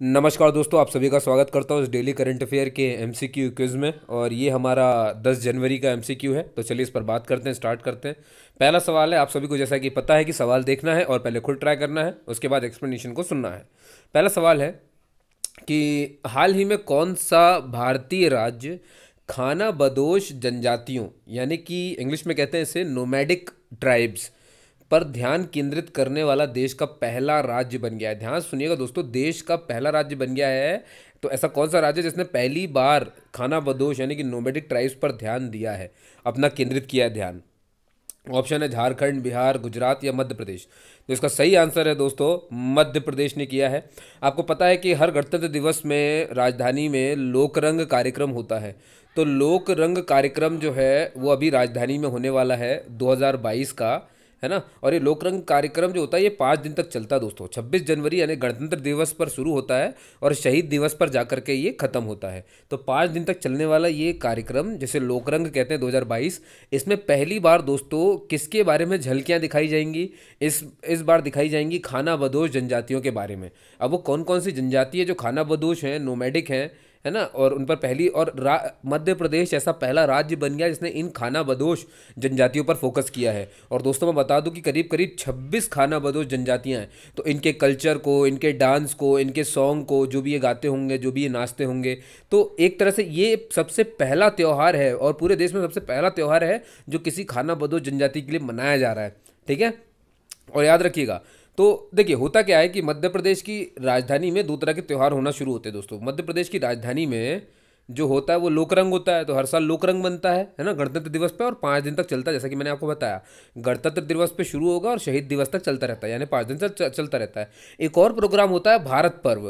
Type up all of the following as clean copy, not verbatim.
नमस्कार दोस्तों, आप सभी का स्वागत करता हूँ इस डेली करंट अफेयर के एमसीक्यू क्विज में। और ये हमारा 10 जनवरी का एमसीक्यू है, तो चलिए इस पर बात करते हैं, स्टार्ट करते हैं। पहला सवाल है, आप सभी को जैसा कि पता है कि सवाल देखना है और पहले खुद ट्राई करना है, उसके बाद एक्सप्लेनेशन को सुनना है। पहला सवाल है कि हाल ही में कौन सा भारतीय राज्य खाना बदोश जनजातियों, यानी कि इंग्लिश में कहते हैं इसे नोमैडिक ट्राइब्स, पर ध्यान केंद्रित करने वाला देश का पहला राज्य बन गया है। ध्यान सुनिएगा दोस्तों, देश का पहला राज्य बन गया है। तो ऐसा कौन सा राज्य है जिसने पहली बार खाना बदोश यानी कि नोमैडिक ट्राइब्स पर ध्यान दिया है, अपना केंद्रित किया है ध्यान? ऑप्शन है झारखंड, बिहार, गुजरात या मध्य प्रदेश। तो इसका सही आंसर है दोस्तों, मध्य प्रदेश ने किया है। आपको पता है कि हर गणतंत्र दिवस में राजधानी में लोकरंग कार्यक्रम होता है। तो लोकरंग कार्यक्रम जो है वो अभी राजधानी में होने वाला है 2022 का, है ना। और ये लोकरंग कार्यक्रम जो होता है ये 5 दिन तक चलता है दोस्तों। 26 जनवरी यानी गणतंत्र दिवस पर शुरू होता है और शहीद दिवस पर जाकर के ये खत्म होता है। तो 5 दिन तक चलने वाला ये कार्यक्रम जिसे लोकरंग कहते हैं 2022, इसमें पहली बार दोस्तों किसके बारे में झलकियां दिखाई जाएंगी? इस बार दिखाई जाएंगी खाना बदोश जनजातियों के बारे में। अब वो कौन कौन सी जनजाति है जो खाना बदोश हैं, नोमैडिक हैं, है ना, और उन पर पहली और मध्य प्रदेश ऐसा पहला राज्य बन गया जिसने इन खाना बदोश जनजातियों पर फोकस किया है। और दोस्तों मैं बता दूं कि करीब करीब 26 खाना बदोश जनजातियां हैं। तो इनके कल्चर को, इनके डांस को, इनके सॉन्ग को, जो भी ये गाते होंगे, जो भी ये नाचते होंगे, तो एक तरह से ये सबसे पहला त्यौहार है और पूरे देश में सबसे पहला त्यौहार है जो किसी खाना बदोश जनजाति के लिए मनाया जा रहा है। ठीक है, और याद रखिएगा। तो देखिए होता क्या है कि मध्य प्रदेश की राजधानी में दो तरह के त्यौहार होना शुरू होते हैं दोस्तों। मध्य प्रदेश की राजधानी में जो होता है वो लोकरंग होता है। तो हर साल लोकरंग बनता है ना, गणतंत्र दिवस पे, और 5 दिन तक चलता है। जैसा कि मैंने आपको बताया, गणतंत्र दिवस पे शुरू होगा और शहीद दिवस तक चलता रहता है, यानी 5 दिन तक चलता रहता है। एक और प्रोग्राम होता है भारत पर्व,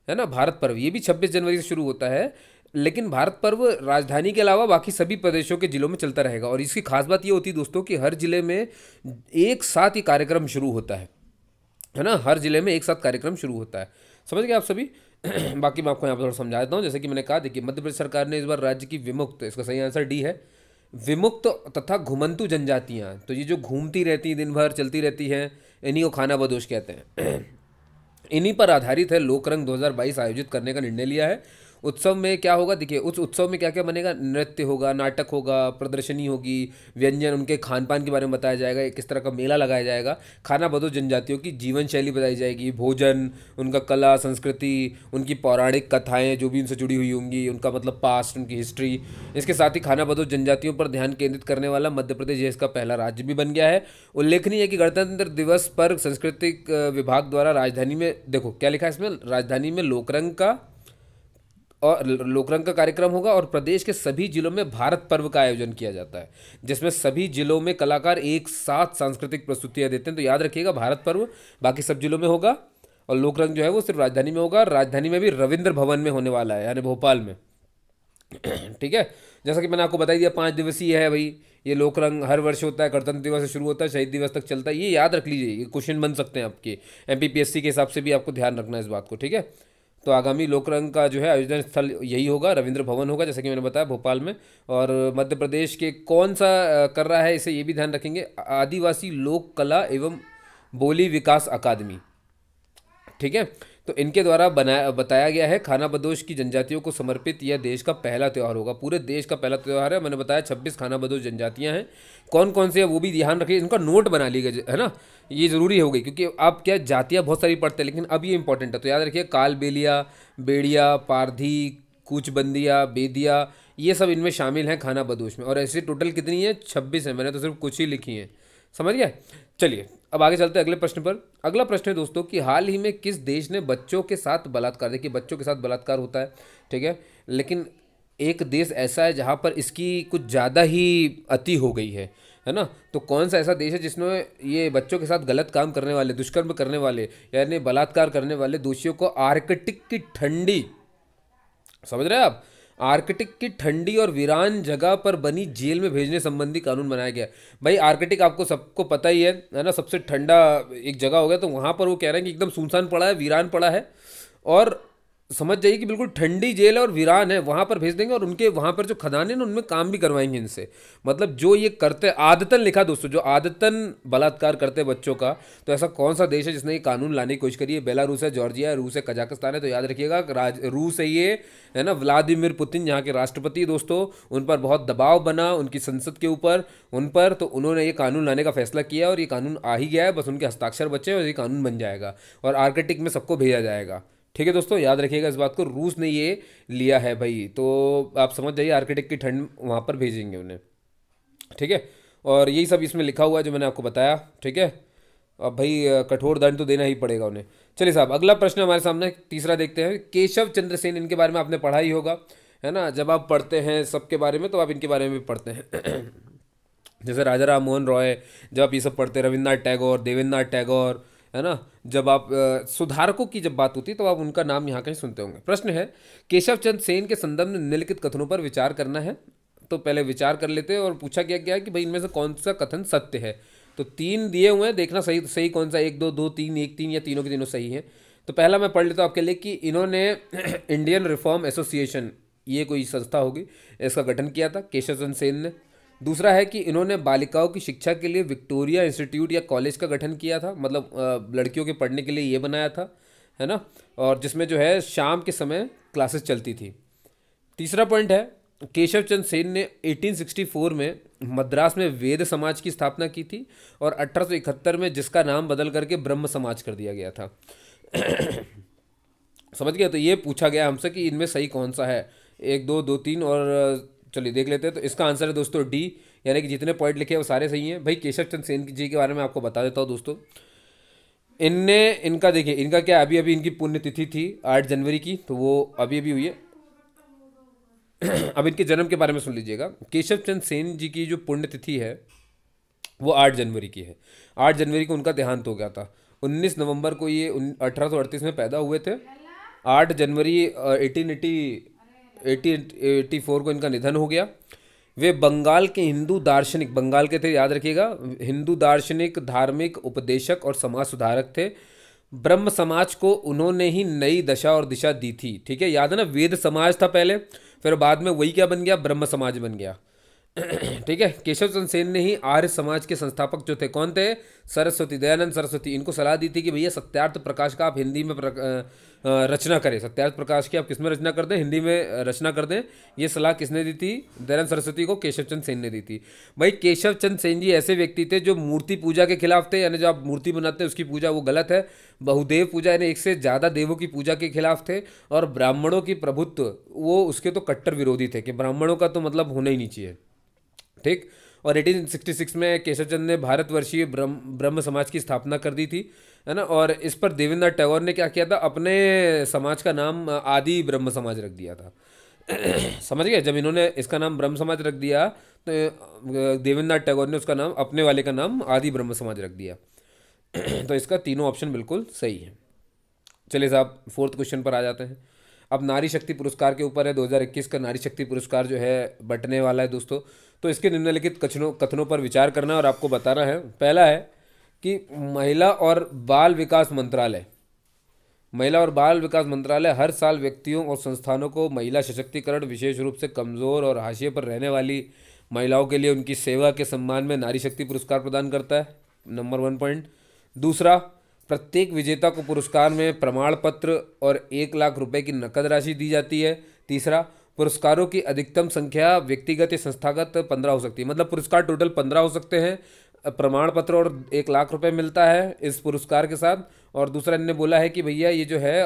है ना। भारत पर्व ये भी 26 जनवरी से शुरू होता है, लेकिन भारत पर्व राजधानी के अलावा बाकी सभी प्रदेशों के जिलों में चलता रहेगा। और इसकी खास बात ये होती है दोस्तों कि हर जिले में एक साथ ही कार्यक्रम शुरू होता है ना। हर जिले में एक साथ कार्यक्रम शुरू होता है। समझ गए आप सभी? बाकी मैं आपको यहाँ पर थोड़ा समझा देता हूँ। जैसे कि मैंने कहा, देखिए मध्य प्रदेश सरकार ने इस बार राज्य की विमुक्त, इसका सही आंसर डी है, विमुक्त तथा घुमंतु जनजातियाँ, तो ये जो घूमती रहती हैं, दिन भर चलती रहती हैं, इन्हीं को खाना बदोश कहते हैं। इन्हीं पर आधारित है लोकरंग 2022 आयोजित करने का निर्णय लिया है। उत्सव में क्या होगा, देखिए उस उत्सव में क्या क्या बनेगा, नृत्य होगा, नाटक होगा, प्रदर्शनी होगी, व्यंजन, उनके खान पान के बारे में बताया जाएगा, किस तरह का मेला लगाया जाएगा, खाना बदोश जनजातियों की जीवन शैली बताई जाएगी, भोजन, उनका कला संस्कृति, उनकी पौराणिक कथाएं जो भी उनसे जुड़ी हुई होंगी, उनका मतलब पास्ट, उनकी हिस्ट्री। इसके साथ ही खाना बदोश जनजातियों पर ध्यान केंद्रित करने वाला मध्य प्रदेश देश का पहला राज्य भी बन गया है। उल्लेखनीय है कि गणतंत्र दिवस पर सांस्कृतिक विभाग द्वारा राजधानी में, देखो क्या लिखा है इसमें, राजधानी में लोकरंग का कार्यक्रम होगा और प्रदेश के सभी जिलों में भारत पर्व का आयोजन किया जाता है, जिसमें सभी जिलों में कलाकार एक साथ सांस्कृतिक प्रस्तुतियां देते हैं। तो याद रखिएगा, भारत पर्व बाकी सब जिलों में होगा और लोकरंग जो है वो सिर्फ राजधानी में होगा। राजधानी में भी रविंद्र भवन में होने वाला है, यानी भोपाल में। ठीक है, जैसा कि मैंने आपको बता दिया, 5 दिवसीय है भाई ये लोकरंग, हर वर्ष होता है, गणतंत्र दिवस से शुरू होता है, शहीद दिवस तक चलता है। ये याद रख लीजिए, ये क्वेश्चन बन सकते हैं आपके एमपीपीएससी के हिसाब से भी, आपको ध्यान रखना है इस बात को। ठीक है, तो आगामी लोकरंग का जो है आयोजन स्थल यही होगा, रविंद्र भवन होगा, जैसे कि मैंने बताया, भोपाल में। और मध्य प्रदेश के कौन सा कर रहा है इसे, ये भी ध्यान रखेंगे, आदिवासी लोक कला एवं बोली विकास अकादमी। ठीक है, तो इनके द्वारा बताया गया है खाना बदोश की जनजातियों को समर्पित यह देश का पहला त्यौहार होगा। पूरे देश का पहला त्यौहार है। मैंने बताया 26 खाना बदोश जनजातियां हैं। कौन कौन से है वो भी ध्यान रखिए, इनका नोट बना लीजिएगा, है ना। ये ज़रूरी हो गई क्योंकि आप क्या, जातियाँ बहुत सारी पढ़ते हैं लेकिन अब ये इंपॉर्टेंट है। तो याद रखिए, कालबेलिया, बेड़िया, पारधी, कूचबंदिया, बेदिया, ये सब इनमें शामिल हैं खाना बदोश में। और ऐसे टोटल कितनी है? 26 है। मैंने तो सिर्फ कुछ ही लिखी हैं। समझ गए? चलिए अब आगे चलते हैं अगले प्रश्न पर। अगला प्रश्न है दोस्तों कि हाल ही में किस देश ने बच्चों के साथ बलात्कार, देखिए बच्चों के साथ बलात्कार होता है, ठीक है, लेकिन एक देश ऐसा है जहाँ पर इसकी कुछ ज़्यादा ही अति हो गई है ना। तो कौन सा ऐसा देश है जिसमें ये बच्चों के साथ गलत काम करने वाले, दुष्कर्म करने वाले, यानी बलात्कार करने वाले दोषियों को आर्कटिक की ठंडी, समझ रहे हैं आप, आर्कटिक की ठंडी और वीरान जगह पर बनी जेल में भेजने संबंधी कानून बनाया गया। भाई आर्कटिक आपको सबको पता ही है ना, सबसे ठंडा एक जगह हो गया। तो वहाँ पर वो कह रहे हैं कि एकदम सुनसान पड़ा है, वीरान पड़ा है, और समझ जाइए कि बिल्कुल ठंडी जेल है और वीरान है, वहां पर भेज देंगे और उनके वहां पर जो खदान है ना उनमें काम भी करवाएंगे इनसे। मतलब जो ये करते आदतन, लिखा दोस्तों, जो आदतन बलात्कार करते बच्चों का, तो ऐसा कौन सा देश है जिसने ये कानून लाने की कोशिश करी है? बेलारूस है, जॉर्जिया है, रूस है, कजाकिस्तान है। तो याद रखिएगा रूस है ये, है ना, व्लादिमीर पुतिन यहाँ के राष्ट्रपति दोस्तों, उन पर बहुत दबाव बना उनकी संसद के ऊपर, उन पर, तो उन्होंने ये कानून लाने का फैसला किया और ये कानून आ ही गया है, बस उनके हस्ताक्षर बचे और ये कानून बन जाएगा और आर्कटिक में सबको भेजा जाएगा। ठीक है दोस्तों, याद रखिएगा इस बात को, रूस ने ये लिया है भाई, तो आप समझ जाइए आर्कटिक की ठंड वहाँ पर भेजेंगे उन्हें। ठीक है, और यही सब इसमें लिखा हुआ है जो मैंने आपको बताया। ठीक है, अब भाई कठोर दंड तो देना ही पड़ेगा उन्हें। चलिए साहब, अगला प्रश्न हमारे सामने तीसरा देखते हैं। केशव चंद्र सेन, इनके बारे में आपने पढ़ा ही होगा, है ना, जब आप पढ़ते हैं सबके बारे में तो आप इनके बारे में भी पढ़ते हैं। जैसे राजा राम मोहन रॉय, जब आप ये सब पढ़ते हैं, रविन्द्रनाथ टैगोर, देवेंद्रनाथ टैगोर, है ना, जब आप सुधारकों की जब बात होती है तो आप उनका नाम यहाँ कहीं सुनते होंगे। प्रश्न है, केशव चंद्र सेन के संदर्भ में निम्नलिखित कथनों पर विचार करना है। तो पहले विचार कर लेते हैं और पूछा गया क्या है कि भाई इनमें से कौन सा कथन सत्य है। तो तीन दिए हुए हैं, देखना सही सही कौन सा, एक दो, दो तीन, एक तीन, या तीनों के तीनों सही हैं। तो पहला मैं पढ़ लेता हूँ आपके लिए कि इन्होंने इंडियन रिफॉर्म एसोसिएशन, ये कोई संस्था होगी, इसका गठन किया था केशव चंद्र सेन ने। दूसरा है कि इन्होंने बालिकाओं की शिक्षा के लिए विक्टोरिया इंस्टीट्यूट या कॉलेज का गठन किया था, मतलब लड़कियों के पढ़ने के लिए ये बनाया था, है ना, और जिसमें जो है शाम के समय क्लासेस चलती थी। तीसरा पॉइंट है, केशव चंद्र सेन ने 1864 में मद्रास में वेद समाज की स्थापना की थी और 1871 में जिसका नाम बदल करके ब्रह्म समाज कर दिया गया था। समझ गया? तो ये पूछा गया हमसे कि इनमें सही कौन सा है, एक दो, दो तीन, और चलिए देख लेते हैं। तो इसका आंसर है दोस्तों डी, यानी कि जितने पॉइंट लिखे हैं वो सारे सही हैं। भाई केशव चंद्र सेन जी के बारे में आपको बता देता हूँ दोस्तों। इनने, इनका देखिए, इनका क्या, अभी अभी इनकी पुण्यतिथि थी 8 जनवरी की, तो वो अभी अभी हुई है। अब इनके जन्म के बारे में सुन लीजिएगा। केशव चंद्र सेन जी की जो पुण्यतिथि है वो 8 जनवरी की है। 8 जनवरी को उनका देहांत हो गया था। 19 नवंबर को ये 1838 में पैदा हुए थे। 8 जनवरी 1884 को इनका निधन हो गया। वे बंगाल के हिंदू दार्शनिक, बंगाल के थे याद रखिएगा, हिंदू दार्शनिक, धार्मिक उपदेशक और समाज सुधारक थे। ब्रह्म समाज को उन्होंने ही नई दशा और दिशा दी थी। ठीक है, याद है ना, वेद समाज था पहले, फिर बाद में वही क्या बन गया, ब्रह्म समाज बन गया। ठीक है, केशव चंद्र सेन ने ही आर्य समाज के संस्थापक जो थे, कौन थे, सरस्वती, दयानंद सरस्वती, इनको सलाह दी थी कि भैया सत्यार्थ प्रकाश का आप हिंदी में रचना करें। सत्यार्थ प्रकाश की आप किस में रचना कर दें, हिंदी में रचना कर दें। ये सलाह किसने दी थी? दयानंद सरस्वती को केशव चंद्र सेन ने दी थी। भाई केशव चंद्र सेन जी ऐसे व्यक्ति थे जो मूर्ति पूजा के खिलाफ थे, यानी जो आप मूर्ति बनाते हैं उसकी पूजा वो गलत है। बहुदेव पूजा, यानी एक से ज़्यादा देवों की पूजा के खिलाफ थे। और ब्राह्मणों की प्रभुत्व, वो उसके तो कट्टर विरोधी थे कि ब्राह्मणों का तो मतलब होना ही नहीं चाहिए। ठीक, और 1866 में केशव चंद्र ने भारतवर्षीय ब्रह्म समाज की स्थापना कर दी थी, है ना। और इस पर देवेंद्रनाथ टैगोर ने क्या किया था, अपने समाज का नाम आदि ब्रह्म समाज रख दिया था। समझ गए? जब इन्होंने इसका नाम ब्रह्म समाज रख दिया तो देवेंद्रनाथ टैगोर ने उसका नाम, अपने वाले का नाम आदि ब्रह्म समाज रख दिया। तो इसका तीनों ऑप्शन बिल्कुल सही है। चलिए साहब, फोर्थ क्वेश्चन पर आ जाते हैं। अब नारी शक्ति पुरस्कार के ऊपर है। 2021 का नारी शक्ति पुरस्कार जो है बंटने वाला है दोस्तों। तो इसके निम्नलिखित कथनों पर विचार करना है और आपको बताना है। पहला है कि महिला और बाल विकास मंत्रालय, महिला और बाल विकास मंत्रालय हर साल व्यक्तियों और संस्थानों को महिला सशक्तिकरण, विशेष रूप से कमज़ोर और हाशिए पर रहने वाली महिलाओं के लिए उनकी सेवा के सम्मान में नारी शक्ति पुरस्कार प्रदान करता है। Number 1 point. दूसरा, प्रत्येक विजेता को पुरस्कार में प्रमाण पत्र और 1 लाख रुपए की नकद राशि दी जाती है। तीसरा, पुरस्कारों की अधिकतम संख्या व्यक्तिगत या संस्थागत 15 हो सकती है, मतलब पुरस्कार टोटल 15 हो सकते हैं। प्रमाण पत्र और 1 लाख रुपए मिलता है इस पुरस्कार के साथ। और दूसरा इन्होंने बोला है कि भैया ये जो है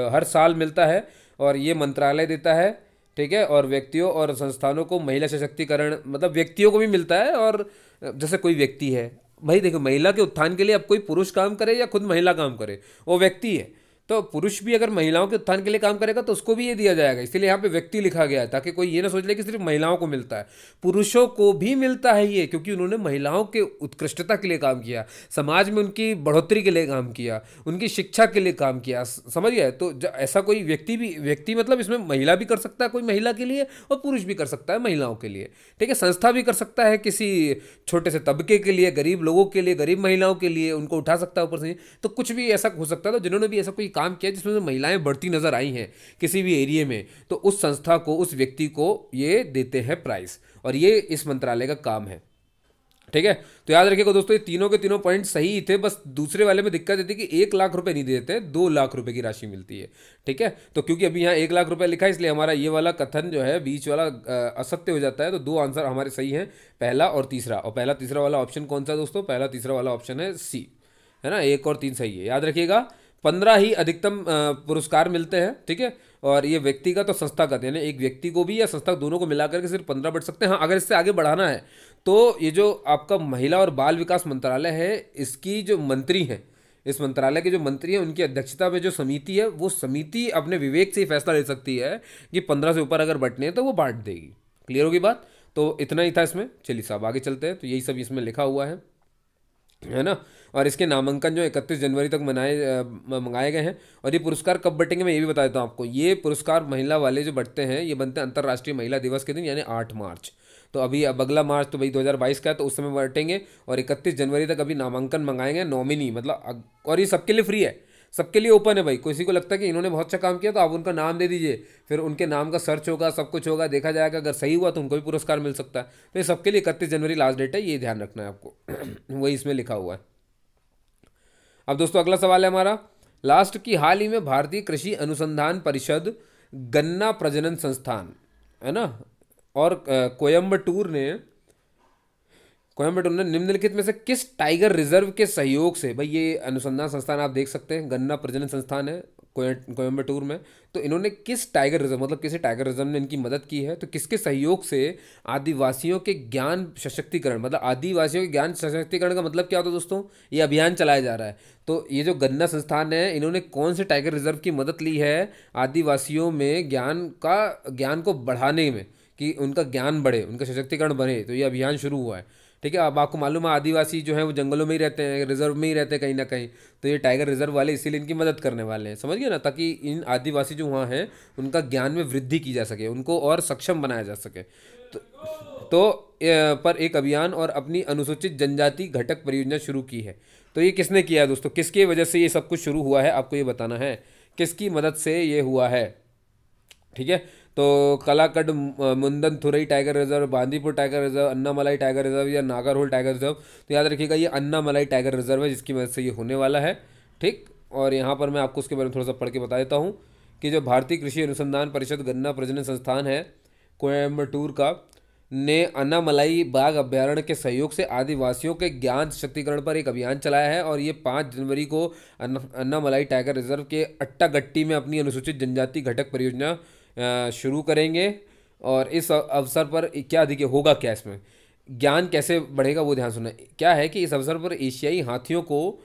हर साल मिलता है और ये मंत्रालय देता है। ठीक है, और व्यक्तियों और संस्थानों को महिला सशक्तिकरण, मतलब व्यक्तियों को भी मिलता है। और जैसे कोई व्यक्ति है, भाई देखो, महिला के उत्थान के लिए अब कोई पुरुष काम करे या खुद महिला काम करे, वो व्यक्ति है। तो पुरुष भी अगर महिलाओं के उत्थान के लिए काम करेगा तो उसको भी ये दिया जाएगा। इसलिए यहाँ पे व्यक्ति लिखा गया है ताकि कोई ये ना सोच ले कि सिर्फ महिलाओं को मिलता है, पुरुषों को भी मिलता है ये, क्योंकि उन्होंने महिलाओं के उत्कृष्टता के लिए काम किया, समाज में उनकी बढ़ोतरी के लिए काम किया, उनकी शिक्षा के लिए काम किया। समझ गए? तो ऐसा कोई व्यक्ति भी, व्यक्ति मतलब इसमें महिला भी कर सकता है कोई महिला के लिए, और पुरुष भी कर सकता है महिलाओं के लिए। ठीक है, संस्था भी कर सकता है किसी छोटे से तबके के लिए, गरीब लोगों के लिए, गरीब महिलाओं के लिए, उनको उठा सकता है ऊपर से। तो कुछ भी ऐसा हो सकता है। तो जिन्होंने भी ऐसा कोई काम किया जिसमें से महिलाएं बढ़ती नजर आई हैं किसी भी एरिया में, तो उस संस्था को, उस व्यक्ति को ये देते हैं प्राइज, और ये इस मंत्रालय का काम है। ठीक है, तो याद रखिएगा दोस्तों, ये तीनों के तीनों पॉइंट सही ही थे, बस दूसरे वाले में दिक्कत थी कि 1 लाख रुपए नहीं देते, 2 लाख रुपए की राशि मिलती है। ठीक है, तो क्योंकि अभी यहाँ 1 लाख रुपए लिखा है, इसलिए हमारा ये वाला कथन जो है बीच वाला असत्य हो जाता है। तो 2 आंसर हमारे सही हैं, पहला और तीसरा। और पहला तीसरा वाला ऑप्शन कौन सा दोस्तों? पहला तीसरा वाला ऑप्शन है सी, है ना। 1 और 3 सही है। याद रखिएगा 15 ही अधिकतम पुरस्कार मिलते हैं। ठीक है, और ये व्यक्तिगत और संस्थागत, यानी एक व्यक्ति को भी या संस्था दोनों को मिलाकर के सिर्फ 15 बढ़ सकते हैं। हाँ, अगर इससे आगे बढ़ाना है तो ये जो आपका महिला और बाल विकास मंत्रालय है, इसकी जो मंत्री हैं, इस मंत्रालय के जो मंत्री हैं, उनकी अध्यक्षता में जो समिति है, वो समिति अपने विवेक से ही फैसला ले सकती है कि 15 से ऊपर अगर बढ़ने हैं तो वो बांट देगी। क्लियर होगी बात? तो इतना ही था इसमें। चलिए साहब आगे चलते हैं। तो यही सब इसमें लिखा हुआ है ना। और इसके नामांकन जो 31 जनवरी तक मंगाए गए हैं। और ये पुरस्कार कब बटेंगे मैं ये भी बता देता हूँ आपको। ये पुरस्कार महिला वाले जो बटते हैं, ये बनते हैं अंतर्राष्ट्रीय महिला दिवस के दिन, यानी 8 मार्च। तो अभी अब अगला मार्च तो भाई 2022 का है, तो उस समय बटेंगे। और 31 जनवरी तक अभी नामांकन मंगाएंगे, नॉमिनी मतलब, और ये सबके लिए फ्री है, सबके लिए ओपन है भाई। किसी को लगता है कि इन्होंने बहुत अच्छा काम किया तो आप उनका नाम दे दीजिए, फिर उनके नाम का सर्च होगा, सब कुछ होगा, देखा जाएगा, अगर सही हुआ तो उनको भी पुरस्कार मिल सकता है। तो ये सबके लिए 31 जनवरी लास्ट डेट है, ये ध्यान रखना है आपको। वही इसमें लिखा हुआ है। अब दोस्तों अगला सवाल है हमारा लास्ट की, हाल ही में भारतीय कृषि अनुसंधान परिषद, गन्ना प्रजनन संस्थान, है ना, और कोयम्बटूर ने निम्नलिखित में से किस टाइगर रिजर्व के सहयोग से, भाई ये अनुसंधान संस्थान आप देख सकते हैं, गन्ना प्रजनन संस्थान है कोयम्बटूर में, तो इन्होंने किस टाइगर रिजर्व, मतलब किसी टाइगर रिजर्व ने इनकी मदद की है, तो किसके सहयोग से आदिवासियों के ज्ञान सशक्तिकरण, मतलब आदिवासियों के ज्ञान सशक्तिकरण का मतलब क्या होता है दोस्तों? ये अभियान चलाया जा रहा है। तो ये जो गन्ना संस्थान है, इन्होंने कौन से टाइगर रिजर्व की मदद ली है आदिवासियों में ज्ञान को बढ़ाने में, कि उनका ज्ञान बढ़े, उनका सशक्तिकरण बढ़े, तो ये अभियान शुरू हुआ है। ठीक है, अब आपको मालूम है आदिवासी जो है वो जंगलों में ही रहते हैं, रिजर्व में ही रहते हैं कहीं ना कहीं, तो ये टाइगर रिजर्व वाले इसीलिए इनकी मदद करने वाले हैं, समझ गए ना, ताकि इन आदिवासी जो वहाँ हैं उनका ज्ञान में वृद्धि की जा सके, उनको और सक्षम बनाया जा सके। पर एक अभियान और अपनी अनुसूचित जनजाति घटक परियोजना शुरू की है। तो ये किसने किया है दोस्तों? किसकी वजह से ये सब कुछ शुरू हुआ है, आपको ये बताना है किसकी मदद से ये हुआ है। ठीक है, तो Kalakad Mundanthurai tiger reserve, Bandipur tiger reserve, Annamalai tiger reserve या नागरहोल टाइगर रिजर्व। तो याद रखिएगा ये अन्नामलाई टाइगर रिजर्व है जिसकी वजह से ये होने वाला है। ठीक, और यहाँ पर मैं आपको उसके बारे में थोड़ा सा पढ़ के बता देता हूँ कि जो भारतीय कृषि अनुसंधान परिषद गन्ना प्रजनन संस्थान है कोयम्बटूर का, ने अन्नामलाई बाघ अभ्यारण्य के सहयोग से आदिवासियों के ज्ञान सशक्तिकरण पर एक अभियान चलाया है। और ये 5 जनवरी को अन्नामलाई टाइगर रिजर्व के अट्टागट्टी में अपनी अनुसूचित जनजाति घटक परियोजना शुरू करेंगे। और इस अवसर पर क्या देखिए होगा, क्या इसमें ज्ञान कैसे बढ़ेगा वो ध्यान सुनना। क्या है कि इस अवसर पर एशियाई हाथियों को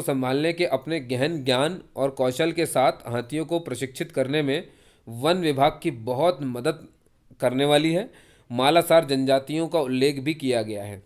संभालने के अपने गहन ज्ञान और कौशल के साथ हाथियों को प्रशिक्षित करने में वन विभाग की बहुत मदद करने वाली है। मालासार जनजातियों का उल्लेख भी किया गया है।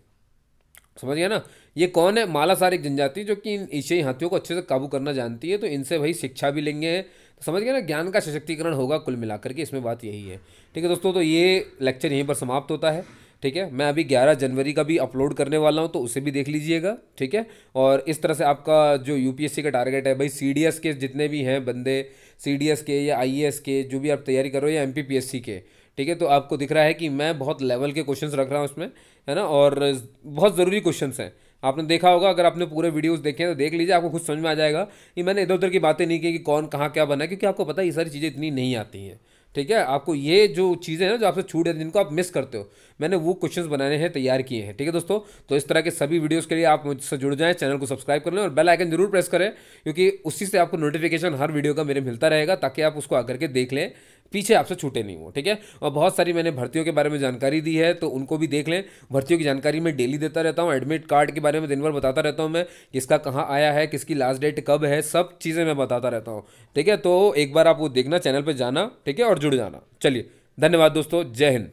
समझ गया ना, ये कौन है? मालासार एक जनजाति जो कि इन एशियाई हाथियों को अच्छे से काबू करना जानती है, तो इनसे भाई शिक्षा भी लेंगे। तो समझ गया ना, ज्ञान का सशक्तिकरण होगा कुल मिलाकर के, इसमें बात यही है। ठीक है दोस्तों, तो ये लेक्चर यहीं पर समाप्त होता है। ठीक है, मैं अभी 11 जनवरी का भी अपलोड करने वाला हूँ, तो उसे भी देख लीजिएगा। ठीक है, और इस तरह से आपका जो यूपीएससी का टारगेट है भाई, सीडीएस के जितने भी हैं बंदे, सीडीएस के या आईएएस के जो भी आप तैयारी कर रहे हो, या एमपीपीएससी के, ठीक है, तो आपको दिख रहा है कि मैं बहुत लेवल के क्वेश्चंस रख रहा हूँ उसमें, है ना, और बहुत ज़रूरी क्वेश्चंस हैं। आपने देखा होगा, अगर आपने पूरे वीडियोस देखे हैं तो देख लीजिए, आपको खुद समझ में आ जाएगा कि मैंने इधर उधर की बातें नहीं की कि कौन कहाँ क्या बना है, क्योंकि आपको पता है ये सारी चीज़ें इतनी नहीं आती हैं। ठीक है, आपको ये जो चीज़ें हैं ना जो आपसे छूट है, जिनको आप मिस करते हो, मैंने वो क्वेश्चंस बनाने हैं, तैयार किए हैं। ठीक है दोस्तों, तो इस तरह के सभी वीडियोस के लिए आप मुझसे जुड़ जाएं, चैनल को सब्सक्राइब कर लें और बेल आइकन जरूर प्रेस करें, क्योंकि उसी से आपको नोटिफिकेशन हर वीडियो का मेरे मिलता रहेगा, ताकि आप उसको आकर के देख लें, पीछे आपसे छूटे नहीं हो। ठीक है, और बहुत सारी मैंने भर्तियों के बारे में जानकारी दी है, तो उनको भी देख लें। भर्तियों की जानकारी मैं डेली देता रहता हूँ, एडमिट कार्ड के बारे में दिन भर बताता रहता हूँ मैं, किसका कहाँ आया है, किसकी लास्ट डेट कब है, सब चीज़ें मैं बताता रहता हूँ। ठीक है, तो एक बार आप वो देखना, चैनल पर जाना, ठीक है, और जुड़ जाना। चलिए, धन्यवाद दोस्तों, जय हिंद।